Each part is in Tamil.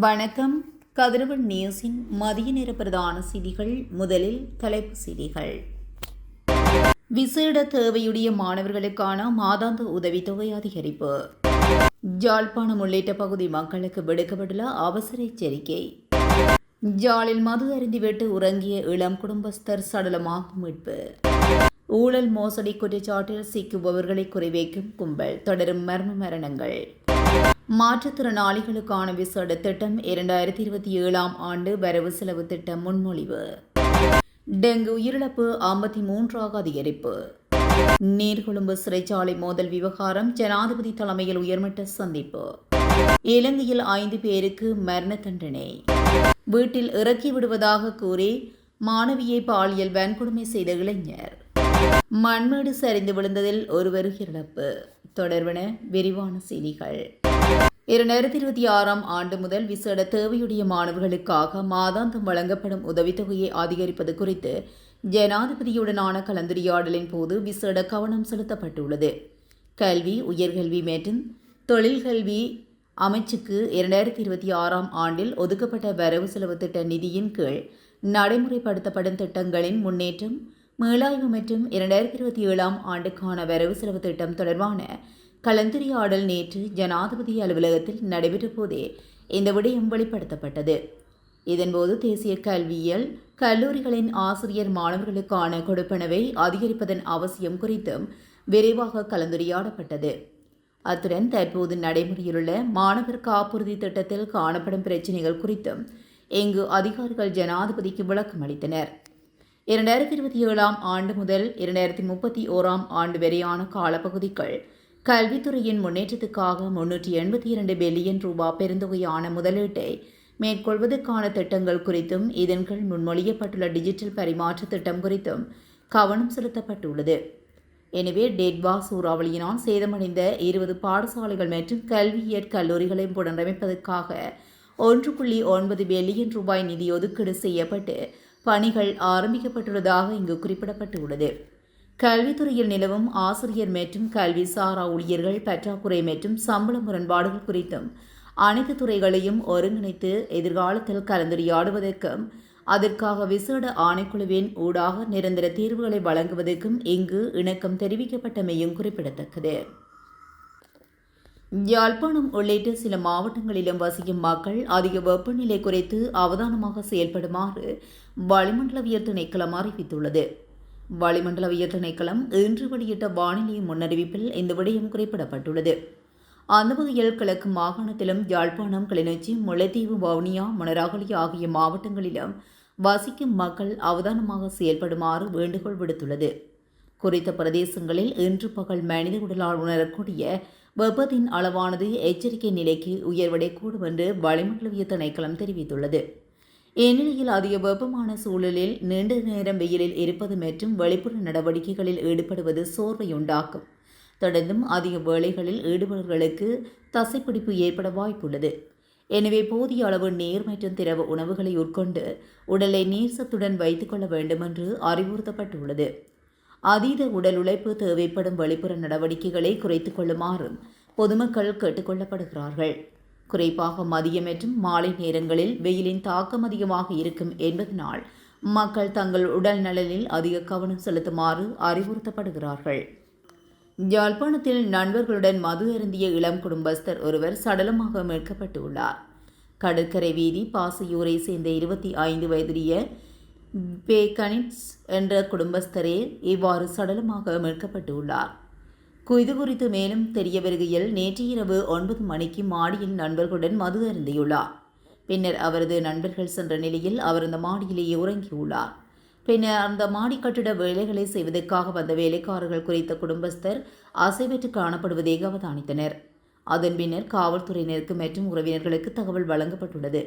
வணக்கம். கதிரவன் நியூஸின் மதிய நேர பிரதான செய்திகள். முதலில் தலைப்புச் செய்திகள். விசேட தேவையுடைய மாணவர்களுக்கான மாதாந்த உதவித்தொகை அதிகரிப்பு. யாழ்ப்பாணம் உள்ளிட்ட பகுதி மக்களுக்கு விடுக்கப்பட்டுள்ள அவசர எச்சரிக்கை. யாழில் மது அருந்திவிட்டு உறங்கிய இளம் குடும்பஸ்தர் சடலமாக மீட்பு. ஊழல் மோசடி குற்றச்சாட்டில் சிக்குபவர்களை குறிவைக்கும் கும்பல், தொடரும் மர்ம மரணங்கள். மாற்றுத்திறனாளிகளுக்கான விசேட திட்டம் 2027 ஆண்டு வரவு செலவு திட்டம் முன்மொழிவு. டெங்கு உயிரிழப்பு 53ஆக அதிகரிப்பு. நீர்கொழும்பு சிறைச்சாலை மோதல் விவகாரம் ஜனாதிபதி தலைமையில் உயர்மட்ட சந்திப்பு. இலங்கையில் 5 பேருக்கு மரண தண்டனை. வீட்டில் இறக்கி விடுவதாக கூறி மாணவியை பாலியல் வன்கொடுமை செய்த இளைஞர். மண்மேடு சரிந்து விழுந்ததில் ஒருவர் இறப்பு. தொடர்பன விரிவான செய்திகள். 2026 ஆண்டு முதல் விசேட தேவையுடைய மாணவர்களுக்காக மாதாந்தம் வழங்கப்படும் உதவித்தொகையை அதிகரிப்பது குறித்து ஜனாதிபதியுடனான கலந்துரையாடலின் போது விசேட கவனம் செலுத்தப்பட்டுள்ளது. கல்வி, உயர்கல்வி மற்றும் தொழில்கல்வி அமைச்சுக்கு 2026 ஆண்டில் ஒதுக்கப்பட்ட வரவு செலவு திட்ட நிதியின் கீழ் நடைமுறைப்படுத்தப்படும் திட்டங்களின் முன்னேற்றம், மீளாய்வு மற்றும் 2027 ஆண்டுக்கான வரவு செலவு திட்டம் தொடர்பான கலந்துரையாடல் நேற்று ஜனாதிபதி அலுவலகத்தில் நடைபெற்ற போதே இந்த விடயம் வெளிப்படுத்தப்பட்டது. இதன்போது தேசிய கல்வியியல் கல்லூரிகளின் ஆசிரியர் மாணவர்களுக்கான கொடுப்பனவை அதிகரிப்பதன் அவசியம் குறித்தும் விரைவாக கலந்துரையாடப்பட்டது. அத்துடன் தற்போது நடைமுறையிலுள்ள மாணவர் காப்புறுதி திட்டத்தில் காணப்படும் பிரச்சினைகள் குறித்தும் இங்கு அதிகாரிகள் ஜனாதிபதிக்கு விளக்கம் அளித்தனர். 2027 ஆண்டு முதல் 2031 ஆண்டு வரையான காலப்பகுதிக்குள் கல்வித்துறையின் முன்னேற்றத்துக்காக 382 பில்லியன் ரூபாய் பெருந்தொகையான முதலீட்டை மேற்கொள்வதற்கான திட்டங்கள் குறித்தும் இதன் கீழ் முன்மொழியப்பட்டுள்ள டிஜிட்டல் பரிமாற்ற திட்டம் குறித்தும் கவனம் செலுத்தப்பட்டுள்ளது. எனவே டெட்வா சூறாவளியினால் சேதமடைந்த 20 பாடசாலைகள் மற்றும் கல்வியியற் கல்லூரிகளை புனரமைப்பதற்காக 1.9 பில்லியன் ரூபாய் நிதி ஒதுக்கீடு செய்யப்பட்டு பணிகள் ஆரம்பிக்கப்பட்டுள்ளதாக இங்கு குறிப்பிடப்பட்டுள்ளது. கல்வித்துறையில் நிலவும் ஆசிரியர் மற்றும் கல்வி சாரா ஊழியர்கள் பற்றாக்குறை மற்றும் சம்பள முரண்பாடுகள் குறித்தும் அனைத்து துறைகளையும் ஒருங்கிணைத்து எதிர்காலத்தில் கலந்துரையாடுவதற்கும் அதற்காக விசேட ஆணைக்குழுவின் ஊடாக நிரந்தர தீர்வுகளை வழங்குவதற்கும் இங்கு இணக்கம் தெரிவிக்கப்பட்டமையும் குறிப்பிடத்தக்கது. யாழ்ப்பாணம் உள்ளிட்ட சில மாவட்டங்களிலும் வசிக்கும் மக்கள் அதிக வெப்பநிலை குறித்து அவதானமாக செயல்படுமாறு வளிமண்டலவியல் திணைக்களம் அறிவித்துள்ளது. வளிமண்டலவியல் திணைக்களம் இன்று வெளியிட்ட வானிலை முன்னறிவிப்பில் இந்த விடயம் குறிப்பிடப்பட்டுள்ளது. அந்த வகையில் கிழக்கு மாகாணத்திலும் யாழ்ப்பாணம், கிளிநொச்சி, முல்லைத்தீவு, வவுனியா, மொனராகலை ஆகிய மாவட்டங்களிலும் வசிக்கும் மக்கள் அவதானமாக செயல்படுமாறு வேண்டுகோள் விடுத்துள்ளது. குறித்த பிரதேசங்களில் இன்று பகல் மனித உடலால் உணரக்கூடிய வெப்பத்தின் அளவானது எச்சரிக்கை நிலைக்கு உயர்வடையக்கூடும் என்று வளிமண்டலவியல் திணைக்களம் தெரிவித்துள்ளது. இந்நிலையில் அதிக வெப்பமான சூழலில் நீண்ட நேரம் வெயிலில் இருப்பது மற்றும் வெளிப்புற நடவடிக்கைகளில் ஈடுபடுவது சோர்வை உண்டாக்கும். தொடர்ந்தும் அதிக வேளைகளில் ஈடுபடுவர்களுக்கு தசைப்பிடிப்பு ஏற்பட வாய்ப்புள்ளது. எனவே போதிய அளவு நீர் மற்றும் திரவ உணவுகளை உட்கொண்டு உடலை நீர்சத்துடன் வைத்துக் கொள்ள வேண்டும் என்று அறிவுறுத்தப்பட்டுள்ளது. அதீத உடல் உழைப்பு தேவைப்படும் வெளிப்புற நடவடிக்கைகளை குறைத்துக் கொள்ளுமாறும் பொதுமக்கள் கேட்டுக்கொள்ளப்படுகிறார்கள். குறிப்பாக மதிய மற்றும் மாலை நேரங்களில் வெயிலின் தாக்கம் அதிகமாக இருக்கும் என்பதனால் மக்கள் தங்கள் உடல் நலனில் அதிக கவனம் செலுத்துமாறு அறிவுறுத்தப்படுகிறார்கள். யாழ்ப்பாணத்தில் நண்பர்களுடன் மது அருந்திய இளம் குடும்பஸ்தர் ஒருவர் சடலமாக மீட்கப்பட்டுள்ளார். கடற்கரை வீதி பாசையூரை சேர்ந்த 25 வயதுடைய பேகனிட்ஸ் என்ற குடும்பஸ்தரே இவ்வாறு சடலமாக மீட்கப்பட்டுள்ளார். இது குறித்து மேலும் தெரிய வருகையில் நேற்று இரவு 9 மணிக்கு மாடியில் நண்பர்களுடன் மது அருந்தியுள்ளார். பின்னர் அவரது நண்பர்கள் சென்ற நிலையில் அவர் அந்த மாடியிலேயே உறங்கியுள்ளார். பின்னர் அந்த மாடி கட்டிட வேலைகளை செய்வதற்காக வந்த வேலைக்காரர்கள் குறித்த குடும்பஸ்தர் அசைவற்று காணப்படுவதை அவதானித்தனர். அதன் பின்னர் காவல்துறையினருக்கு மற்றும் உறவினர்களுக்கு தகவல் வழங்கப்பட்டுள்ளது.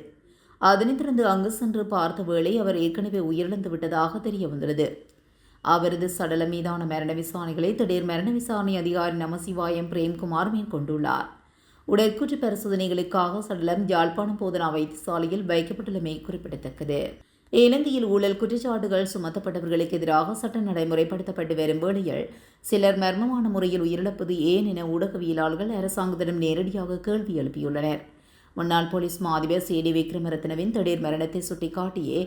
அதனைத் தொடர்ந்து அங்கு சென்று பார்த்த வேளை அவர் ஏற்கனவே உயிரிழந்து விட்டதாக தெரிய வந்துள்ளது. அவரது சடலம் மீதான மரண விசாரணைகளை திடீர் மரண விசாரணை அதிகாரி நமசிவாயம் பிரேம்குமார் மேற்கொண்டுள்ளார். உடற்கூற்று பரிசோதனைகளுக்காக சடலம் யாழ்ப்பாணம் போதனா வைத்தியசாலையில் வைக்கப்பட்டுள்ளமை குறிப்பிடத்தக்கது. இலங்கையில் ஊழல் குற்றச்சாட்டுகள் சுமத்தப்பட்டவர்களுக்கு எதிராக சட்ட நடைமுறைப்படுத்தப்பட்டு வரும் வேளையில் சிலர் மர்மமான முறையில் உயிரிழப்பது ஏன் என ஊடகவியலாளர்கள் அரசாங்கத்திடம் நேரடியாக கேள்வி எழுப்பியுள்ளனர். முன்னாள் போலீஸ் மா அதிபர் சி டி விக்ரமரத்னவின் திடீர் மரணத்தை சுட்டிக்காட்டியே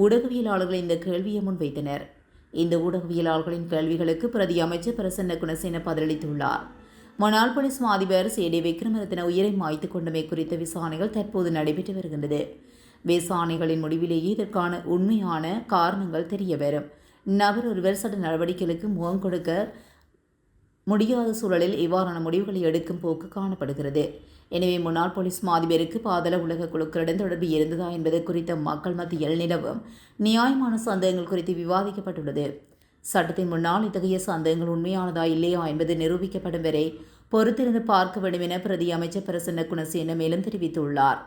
ஊடகவியலாளர்கள் இந்த கேள்வியை முன்வைத்தனர். இந்த ஊடகவியலாளர்களின் கேள்விகளுக்கு பிரதி அமைச்சர் பிரசன்ன குணசேன பதிலளித்துள்ளார். முன்னாள் போலீஸ் மா அதிபர் சி டி விக்ரமரத்ன உயிரை மாய்த்துக் கொண்டமை குறித்த விசாரணைகள் தற்போது நடைபெற்று வருகின்றது. விசாரணைகளின் முடிவிலேயே இதற்கான உண்மையான காரணங்கள் தெரியவரும். நபர் ஒருவர் சட்ட நடவடிக்கைகளுக்கு முகம் கொடுக்க முடியாத சூழலில் இவ்வாறான முடிவுகளை எடுக்கும் போக்கு காணப்படுகிறது. எனவே முன்னாள் போலீஸ் மா அதிபருக்கு பாதாள உலக குழுக்களுடன் தொடர்பு இருந்ததா என்பது குறித்த மக்கள் மத்தியில் நிலவும் நியாயமான சந்தேகங்கள் குறித்து விவாதிக்கப்பட்டுள்ளது. சட்டத்தின் முன்னால் இத்தகைய சந்தேகங்கள் உண்மையானதா இல்லையா என்பது நிரூபிக்கப்படும் வரை பொறுத்திருந்து பார்க்க வேண்டும் என பிரதி அமைச்சர் பிரசன்ன குணசேன மேலும் தெரிவித்துள்ளார்.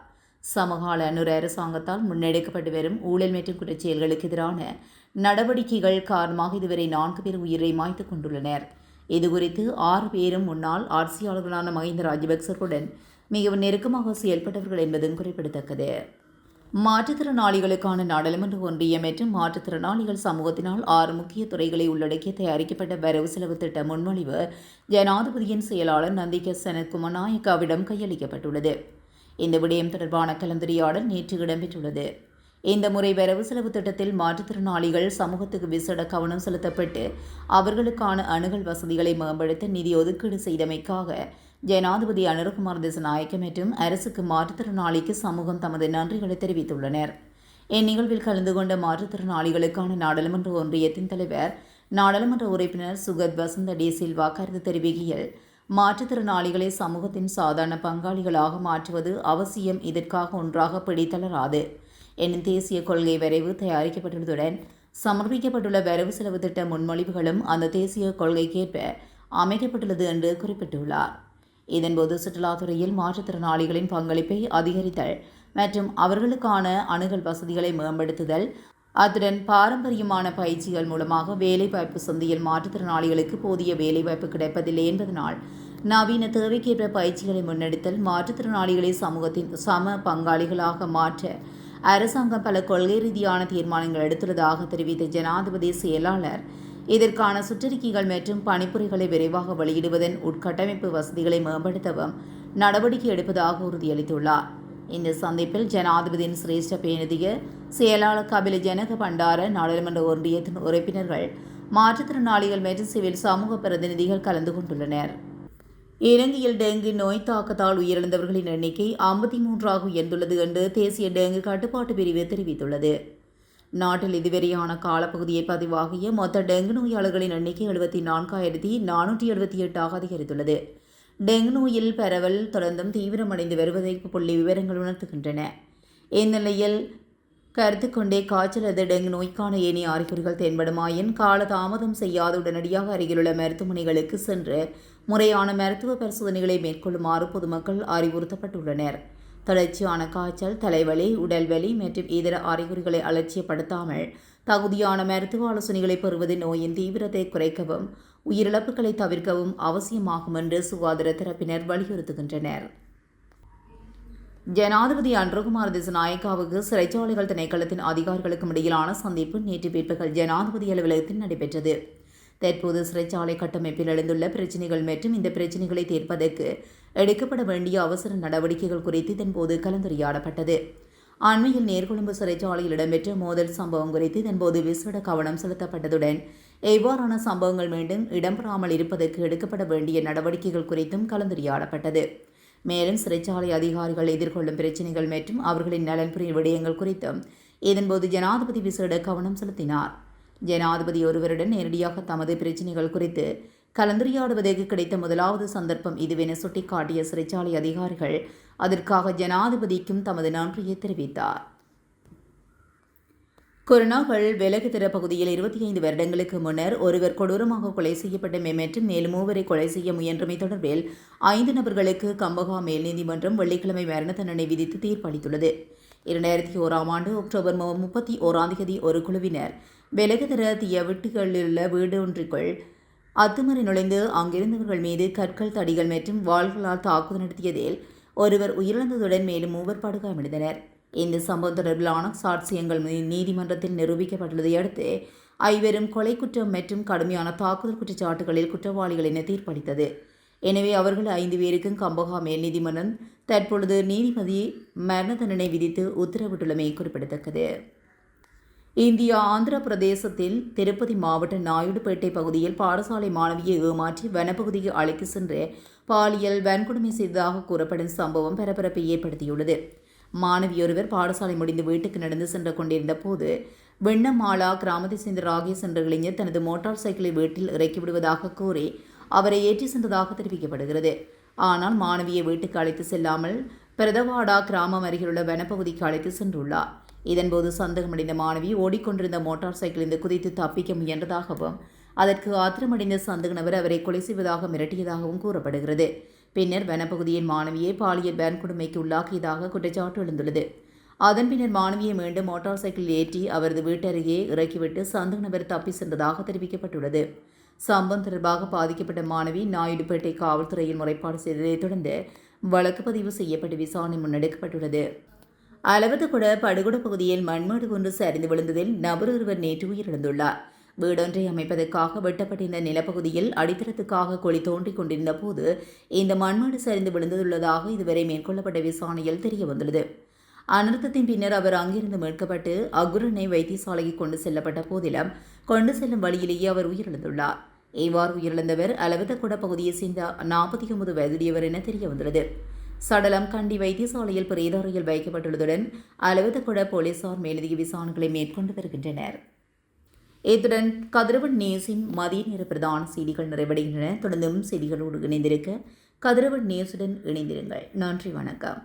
சமகால அனுர அரசாங்கத்தால் முன்னெடுக்கப்பட்டு வரும் ஊழல் மற்றும் குற்றச்செயல்களுக்கு எதிரான நடவடிக்கைகள் காரணமாக இதுவரை 4 பேர் உயிரை மாய்த்துக் கொண்டுள்ளனர். இதுகுறித்து 6 பேரும் முன்னாள் ஆட்சியாளர்களான மஹிந்த ராஜபக்சவுடன் மிகவும் நெருக்கமாக செயல்பட்டவர்கள் என்பதும் குறிப்பிடத்தக்கது. மாற்றுத்திறனாளிகளுக்கான நாடாளுமன்ற ஒன்றியம் மற்றும் மாற்றுத்திறனாளிகள் சமூகத்தினால் 6 முக்கிய துறைகளை உள்ளடக்கிய தயாரிக்கப்பட்ட வரவு செலவு திட்ட முன்மொழிவு ஜனாதிபதியின் செயலாளர் நந்திக சனத்குமாரநாயக்காவிடம் கையளிக்கப்பட்டுள்ளது. இந்த விடயம் தொடர்பான கலந்துரையாடல் நேற்று இடம்பெற்றுள்ளது. இந்த முறை வரவு செலவு திட்டத்தில் மாற்றுத்திறனாளிகள் சமூகத்துக்கு விசேட கவனம் செலுத்தப்பட்டு அவர்களுக்கான அணுகல் வசதிகளை மேம்படுத்த நிதி ஒதுக்கீடு செய்தமைக்காக ஜனாதிபதி அனுரகுமார் திசாநாயக்க மற்றும் அரசுக்கு மாற்றுத்திறனாளிக்கு சமூகம் தமது நன்றிகளை தெரிவித்துள்ளனர். இந்நிகழ்வில் கலந்து கொண்ட மாற்றுத்திறனாளிகளுக்கான நாடாளுமன்ற ஒன்றியத்தின் தலைவர் நாடாளுமன்ற உறுப்பினர் சுகத் வசந்த டி சில்வா கருத்து தெரிவிக்கையில், மாற்றுத்திறனாளிகளை சமூகத்தின் சாதாரண பங்காளிகளாக மாற்றுவது அவசியம். இதற்காக ஒன்றாக பிடித்தளராது என்னும் தேசிய கொள்கை வரைவு தயாரிக்கப்பட்டுள்ளதுடன் சமர்ப்பிக்கப்பட்டுள்ள வரவு செலவு திட்ட முன்மொழிவுகளும் அந்த தேசிய கொள்கைக்கேற்ப அமைக்கப்பட்டுள்ளது என்று குறிப்பிட்டுள்ளார். இதன்போது சுற்றுலாத்துறையில் மாற்றுத்திறனாளிகளின் பங்களிப்பை அதிகரித்தல் மற்றும் அவர்களுக்கான அணுகல் வசதிகளை மேம்படுத்துதல், அத்துடன் பாரம்பரியமான பயிற்சிகள் மூலமாக வேலைவாய்ப்பு சந்தையில் மாற்றுத்திறனாளிகளுக்கு போதிய வேலைவாய்ப்பு கிடைப்பதில்லை என்பதனால் நவீன தேவைக்கேற்ப பயிற்சிகளை முன்னெடுத்தல், மாற்றுத்திறனாளிகளை சமூகத்தின் சம பங்காளிகளாக மாற்ற அரசாங்கம் பல கொள்கை ரீதியான தீர்மானங்கள் எடுத்துள்ளதாக தெரிவித்த ஜனாதிபதி செயலாளர், இதற்கான சுற்றறிக்கைகள் மற்றும் பணிப்புரைகளை விரைவாக வெளியிடுவதன் உட்கட்டமைப்பு வசதிகளை மேம்படுத்தவும் நடவடிக்கை எடுப்பதாக உறுதியளித்துள்ளார். இந்த சந்திப்பில் ஜனாதிபதியின் சிரேஷ்ட பேணிதிக செயலாளர் கபில ஜனக பண்டார, நாடாளுமன்ற ஒன்றியத்தின் உறுப்பினர்கள், மாற்றுத்திறனாளிகள் மற்றும் சிவில் சமூக பிரதிநிதிகள் கலந்து கொண்டுள்ளனர். இலங்கையில் டெங்கு நோய் தாக்கத்தால் உயிரிழந்தவர்களின் எண்ணிக்கை 53ஆக உயர்ந்துள்ளது என்று தேசிய டெங்கு கட்டுப்பாட்டு பிரிவு தெரிவித்துள்ளது. நாட்டில் இதுவரையான காலப்பகுதியை பதிவாகிய மொத்த டெங்கு நோயாளர்களின் எண்ணிக்கை 74,478ஆக அதிகரித்துள்ளது. டெங்கு நோயில் பரவல் தொடர்ந்தும் தீவிரமடைந்து வருவதை புள்ளி விவரங்கள் உணர்த்துகின்றன. இந்நிலையில் கருத்து கொண்டே காய்ச்சல் அல்லது டெங்கு நோய்க்கான ஏனைய அறிகுறிகள் தென்படுமாயின் காலதாமதம் செய்யாது உடனடியாக அருகிலுள்ள மருத்துவமனைகளுக்கு சென்று முறையான மருத்துவ பரிசோதனைகளை மேற்கொள்ளுமாறு பொதுமக்கள் அறிவுறுத்தப்பட்டுள்ளனர். தொடர்ச்சியான காய்ச்சல், தலைவலி, உடல்வலி மற்றும் இதர அறிகுறிகளை அலட்சியப்படுத்தாமல் தகுதியான மருத்துவ ஆலோசனைகளை பெறுவது நோயின் தீவிரத்தை குறைக்கவும் உயிரிழப்புகளை தவிர்க்கவும் அவசியமாகும் என்று சுகாதார தரப்பினர் வலியுறுத்துகின்றனர். ஜனாதிபதி அனுரகுமார் திசாநாயக்காவுக்கு சிறைச்சாலைகள் திணைக்களத்தின் அதிகாரிகளுக்கும் இடையிலான சந்திப்பு நேற்று பிற்பகல் ஜனாதிபதி அலுவலகத்தில் நடைபெற்றது. தற்போது சிறைச்சாலை கட்டமைப்பில் எழுந்துள்ள பிரச்சினைகள் மற்றும் இந்த பிரச்சினைகளை தீர்ப்பதற்கு எடுக்கப்பட வேண்டிய அவசர நடவடிக்கைகள் குறித்து இதன்போது கலந்துரையாடப்பட்டது. அண்மையில் நேர்கொழும்பு சிறைச்சாலையில் இடம்பெற்ற மோதல் சம்பவம் குறித்து இதன்போது விசேட கவனம் செலுத்தப்பட்டதுடன் எவ்வாறான சம்பவங்கள் மீண்டும் இடம்பெறாமல் இருப்பதற்கு எடுக்கப்பட வேண்டிய நடவடிக்கைகள் குறித்தும் கலந்துரையாடப்பட்டது. மேலும் சிறைச்சாலை அதிகாரிகள் எதிர்கொள்ளும் பிரச்சினைகள் மற்றும் அவர்களின் நலன்புரிய விடயங்கள் குறித்தும் இதன்போது ஜனாதிபதி விசேட கவனம் செலுத்தினார். ஜனாதிபதி ஒருவருடன் நேரடியாக தமது பிரச்சினைகள் குறித்து கலந்துரையாடுவதற்கு கிடைத்த முதலாவது சந்தர்ப்பம் இதுவென சுட்டிக்காட்டிய சிறைச்சாலை அதிகாரிகள் அதற்காக ஜனாதிபதிக்கும் தமது நன்றியை தெரிவித்தார். கொரோனாக்கள் வெலகுதிர பகுதியில் 25 வருடங்களுக்கு முன்னர் ஒருவர் கொடூரமாக கொலை செய்யப்பட்டமை மற்றும் மேலும் 3 கொலை செய்ய முயன்றமை தொடர்பில் 5 நபர்களுக்கு கம்பகா மேல் நீதிமன்றம் வெள்ளிக்கிழமை மரண தண்டனை விதித்து தீர்ப்பளித்துள்ளது. 2001ஆம் ஆண்டு அக்டோபர் 31ஆம் தேதி ஒரு குழுவினர் வெலகுதிர தியவெட்டுகளிலுள்ள வீடு ஒன்றிற்குள் அத்துமீறி நுழைந்து அங்கிருந்தவர்கள் மீது கற்கள், தடிகள் மற்றும் வாள்களால் தாக்குதல் நடத்தியதில் ஒருவர் உயிரிழந்ததுடன் மேலும் 3 படுகாயமடைந்தனர். இந்த சம்பவம் தொடர்பிலான சாட்சியங்கள் நீதிமன்றத்தில் நிரூபிக்கப்பட்டுள்ளதை அடுத்து ஐவரும் கொலை குற்றம் மற்றும் கடுமையான தாக்குதல் குற்றச்சாட்டுகளில் குற்றவாளிகள் என தீர்ப்பளித்தது. எனவே அவர்கள் 5 பேருக்கும் கம்பஹா மேல் நீதிமன்றம் தற்பொழுது நீதிபதி மரண தண்டனை விதித்து உத்தரவிட்டுள்ளமை குறிப்பிடத்தக்கது. இந்தியா ஆந்திர பிரதேசத்தில் திருப்பதி மாவட்ட நாயுடுபேட்டை பகுதியில் பாடசாலை மாணவியை ஏமாற்றி வனப்பகுதிக்கு அழைத்து சென்று பாலியல் வன்கொடுமை செய்ததாக கூறப்படும் சம்பவம் பரபரப்பை ஏற்படுத்தியுள்ளது. மாணவியொருவர் பாடசாலை முடிந்து வீட்டுக்கு நடந்து சென்று கொண்டிருந்த போது வெண்ணமாலா கிராமத்தைச் சேர்ந்த ராகேஷ் என்ற இளைஞர் தனது மோட்டார் சைக்கிளை வீட்டில் இறக்கிவிடுவதாக கூறி அவரை ஏற்றி சென்றதாக தெரிவிக்கப்படுகிறது. ஆனால் மாணவியை வீட்டுக்கு அழைத்து செல்லாமல் பிரதவாடா கிராமம் அருகிலுள்ள வனப்பகுதிக்கு அழைத்து சென்றுள்ளார். இதன்போது சந்தேகமடைந்த மாணவி ஓடிக்கொண்டிருந்த மோட்டார் சைக்கிளிலிருந்து குதித்து தப்பிக்க முயன்றதாகவும் அதற்கு ஆத்திரமடைந்த சந்தேக நபர் அவரை கொலை செய்வதாக மிரட்டியதாகவும் கூறப்படுகிறது. பின்னர் வனப்பகுதியின் மாணவியை பாலியல் வன்கொடுமைக்கு உள்ளாக்கியதாக குற்றச்சாட்டு எழுந்துள்ளது. அதன் பின்னர் மாணவியை மீண்டும் மோட்டார் சைக்கிளில் ஏற்றி அவரது வீட்டருகே இறக்கிவிட்டு சந்தேக நபர் தப்பி சென்றதாக தெரிவிக்கப்பட்டுள்ளது. சம்பவம் தொடர்பாக பாதிக்கப்பட்ட மாணவி நாயுடுபேட்டை காவல்துறையில் முறைப்பாடு செய்ததைத் தொடர்ந்து வழக்கு பதிவு செய்யப்பட்டு விசாரணை முன்னெடுக்கப்பட்டுள்ளது. அளவத்துக்குட படுகுட பகுதியில் மண்மேடு ஒன்று சரிந்து விழுந்ததில் நபர் ஒருவர் நேற்று உயிரிழந்துள்ளார். வீடொன்றை அமைப்பதற்காக வெட்டப்பட்டிருந்த நிலப்பகுதியில் அடித்தளத்துக்காக குழி தோண்டிக் கொண்டிருந்த போது இந்த மண்மேடு சரிந்து விழுந்துள்ளதாக இதுவரை மேற்கொள்ளப்பட்ட விசாரணையில் தெரியவந்துள்ளது. அனர்த்தத்தின் பின்னர் அவர் அங்கிருந்து மீட்கப்பட்டு அகுரனை வைத்தியசாலைக்கு கொண்டு செல்லப்பட்ட போதிலும் கொண்டு செல்லும் வழியிலேயே அவர் உயிரிழந்துள்ளார். இவ்வாறு உயிரிழந்தவர் அளவத்தகுட பகுதியைச் சேர்ந்த 49 வயதுடையவர் என தெரியவந்துள்ளது. சடலம் கண்டி வைத்தியசாலையில் பிரேத அறையில் வைக்கப்பட்டுள்ளதுடன் அளவத்தகுட போலீசார் மேலதிக விசாரணைகளை மேற்கொண்டு வருகின்றனர். இத்துடன் கதிரவன் நியூஸின் மதிய நேர பிரதான செய்திகள் நிறைவடைகின்றன. தொடர்ந்தும் செய்திகளோடு இணைந்திருக்க கதிரவன் நியூஸுடன் இணைந்திருங்கள். நன்றி, வணக்கம்.